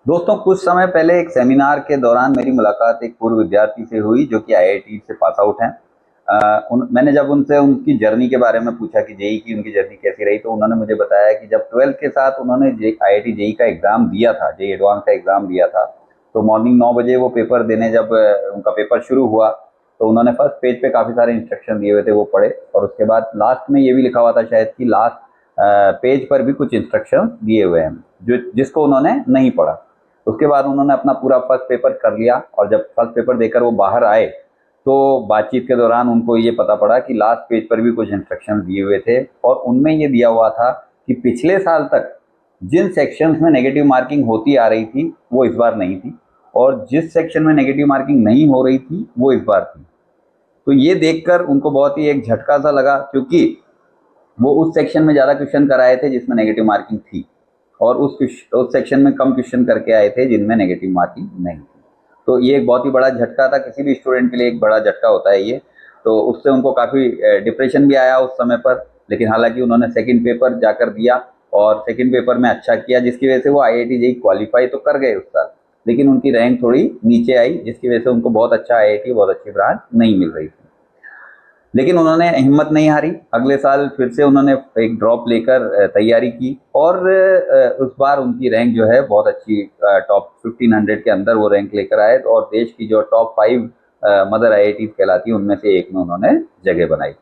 दोस्तों, कुछ समय पहले एक सेमिनार के दौरान मेरी मुलाकात एक पूर्व विद्यार्थी से हुई जो कि आईआईटी से पास आउट हैं। मैंने जब उनसे उनकी जर्नी के बारे में पूछा कि जेई की उनकी जर्नी कैसी रही, तो उन्होंने मुझे बताया कि जब 12th के साथ उन्होंने आईआईटी जेई का एग्ज़ाम दिया था, जेई एडवांस का एग्ज़ाम दिया था, तो मॉर्निंग 9 बजे वो पेपर देने जब उनका पेपर शुरू हुआ, तो उन्होंने फर्स्ट पेज पे काफ़ी सारे इंस्ट्रक्शन दिए हुए थे, वो पढ़े और उसके बाद लास्ट में ये भी लिखा हुआ था शायद कि लास्ट पेज पर भी कुछ इंस्ट्रक्शन दिए हुए हैं, जिसको उन्होंने नहीं पढ़ा। उसके बाद उन्होंने अपना पूरा फर्स्ट पेपर कर लिया और जब फर्स्ट पेपर देकर वो बाहर आए, तो बातचीत के दौरान उनको ये पता पड़ा कि लास्ट पेज पर भी कुछ इंस्ट्रक्शन दिए हुए थे और उनमें ये दिया हुआ था कि पिछले साल तक जिन सेक्शंस में नेगेटिव मार्किंग होती आ रही थी, वो इस बार नहीं थी और जिस सेक्शन में नेगेटिव मार्किंग नहीं हो रही थी, वो इस बार थी। तो ये देखकर उनको बहुत ही एक झटका सा लगा, क्योंकि वो उस सेक्शन में ज़्यादा क्वेश्चन कराए थे जिसमें नेगेटिव मार्किंग थी और उस सेक्शन में कम क्वेश्चन करके आए थे जिनमें नेगेटिव मार्किंग नहीं थी। तो ये एक बहुत ही बड़ा झटका था, किसी भी स्टूडेंट के लिए एक बड़ा झटका होता है ये। तो उससे उनको काफ़ी डिप्रेशन भी आया उस समय पर, लेकिन हालांकि उन्होंने सेकंड पेपर जाकर दिया और सेकंड पेपर में अच्छा किया, जिसकी वजह से वो आईआईटी जेईई क्वालिफाई तो कर गए उस साल, लेकिन उनकी रैंक थोड़ी नीचे आई, जिसकी वजह से उनको बहुत अच्छा आईआईटी, बहुत अच्छी ब्रांच नहीं मिल रही थी। लेकिन उन्होंने हिम्मत नहीं हारी, अगले साल फिर से उन्होंने एक ड्रॉप लेकर तैयारी की और उस बार उनकी रैंक जो है बहुत अच्छी, टॉप 1500 के अंदर वो रैंक लेकर आए और देश की जो टॉप 5 मदर आईआईटी कहलाती है उनमें से एक में उन्होंने जगह बनाई।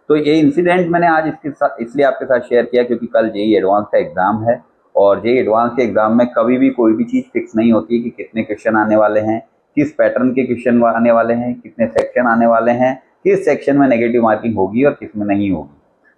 तो ये इंसिडेंट मैंने आज इसके साथ इसलिए आपके साथ शेयर किया क्योंकि कल जेईई एडवांस का एग्ज़ाम है और जेईई एडवांस के एग्ज़ाम में कभी भी कोई भी चीज़ फिक्स नहीं होती कि कितने क्वेश्चन आने वाले हैं, किस पैटर्न के क्वेश्चन आने वाले हैं, कितने सेक्शन आने वाले हैं, किस सेक्शन में नेगेटिव मार्किंग होगी और किस में नहीं होगी।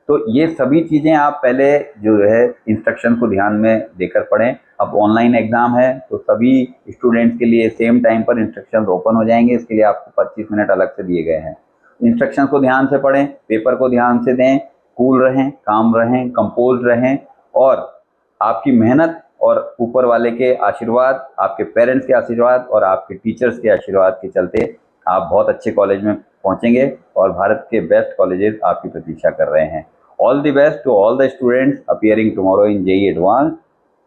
तो ये सभी चीज़ें आप पहले जो है इंस्ट्रक्शन को ध्यान में देकर पढ़ें। अब ऑनलाइन एग्ज़ाम है तो सभी स्टूडेंट्स के लिए सेम टाइम पर इंस्ट्रक्शन ओपन हो जाएंगे, इसके लिए आपको 25 मिनट अलग से दिए गए हैं। इंस्ट्रक्शन को ध्यान से पढ़ें, पेपर को ध्यान से दें, कूल रहें, काम रहें, कंपोज रहें और आपकी मेहनत और ऊपर वाले के आशीर्वाद, आपके पेरेंट्स के आशीर्वाद और आपके टीचर्स के आशीर्वाद के चलते आप बहुत अच्छे कॉलेज में पहुंचेंगे और भारत के बेस्ट कॉलेजेस आपकी प्रतीक्षा कर रहे हैं। All the best to all the students appearing tomorrow in JEE advance.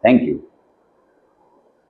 Thank you.